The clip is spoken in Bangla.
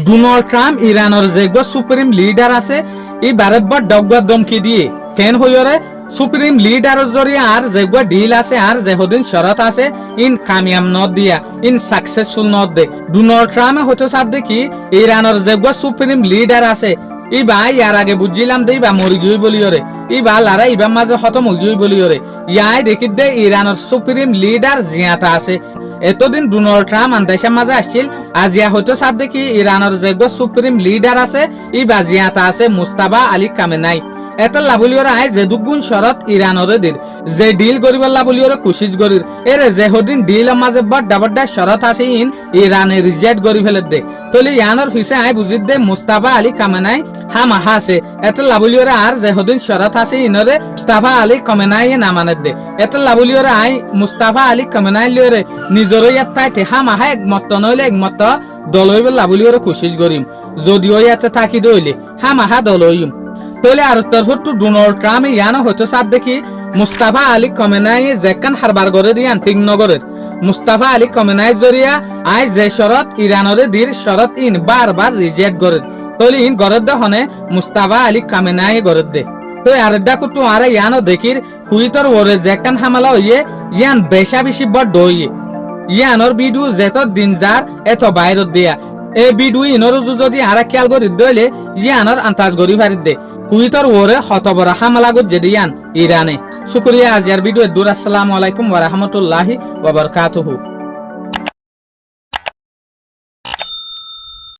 ডোনাল্ড ট্রাম্প ইরানের যেগো সুপ্রিম লিডার আছে এই বারেবার ডগবার দমকি দিয়ে কেন হইরে সুপ্রিম লিডারের জরিয়ে আর যেগো ডিল আছে আর যেহদিন শরত আছে ইন কামিয়াম নদ দিয়া ইন সাকসেসফুল নদ দে ডোনাল্ড ট্রাম্প হয়তো সাথ দেখি ইরানের যেগো সুপ্রিম লিডার আছে ইবা ইয়ার আগে বুঝছিলাম দে ইবা মরি গিয়ে বলিওরে ইবা লারা ইবা মাঝে খতম হয়ে গিয়ে বলিওরে ইয়াই দেখি দে ইরানের সুপ্রিম লিডার জিয়াতা আছে এতদিন ডোনাল্ড ট্রাম্প দেশের মাঝে আসছিল আজিয়া হয়তো সাথ দেখি ইরানের যেগো সুপ্রিম লিডার আছে ই বাজিয়াতা আছে মুস্তাফা আলী কামেনাই এটা লাভলিওরা আই যে দুগুণ শরত ইরানরে দির যে ডিল করিব লাভলিওরা কুশিজ করির এর যে হদিন ডিলের মাঝে বড় বড় শরত আছে ইন ইরানে রিজেক্ট করি ফেলে দে তলি ইয়ানোর ফিসে আই বুঝিত দে মুস্তাফা আলী কামেনাই হামাহা আছে এটা লাভলিওরা আর যে হদিন শরত আছে ইনরে মুস্তাফা আলী কামেনাই নামানে দে এটা লাভলিওরা আই মুস্তাফা আলী কামেনাই লিওরে নিজর ইয়াত তাইতে হামাহা একমত নইলে একমত দলইব লাভলিওরা কুশিজ করিম যদিও ইয়াতে থাকি দইলে হামাহা দলইম তলে আর তরফটু ডোনাল্ড ট্রাম্প ইয়ানো হয়তো সাথ দেখি মুস্তাফা আলী কমেনাই যেকান হারবার করে দিয়ান তিগনগরের মুস্তাফা আলী কমেনাই জরিয়া আই যে শরত ইরানরে দির শরত ইন বারবার রিজেক্ট করে তলে ইন গরদ হনে মুস্তাফা আলী কমেনাই গরদ দে তো আরেকটা কুটু আরে ইয়ানো দেখির কুইতর ওরে যেকান হামালা হইয়ে ইয়ান বেশা বেশি বড় দইয়ে ইয়ানোর বিডু যেত দিন যার এত বাইরত দিয়া এ বিডু ইনর যদি আরা খেয়াল করি দইলে ইয়ানোর আন্তাজ গরি ফারিদ দে কুইতর ওরে হতবরা হামলা গো জেদিয়ান ইরানে শুকরিয়া আজিয়ার ভিডিও দূর আসসালামু আলাইকুম ওয়া রাহমাতুল্লাহি ওয়া বারাকাতুহু।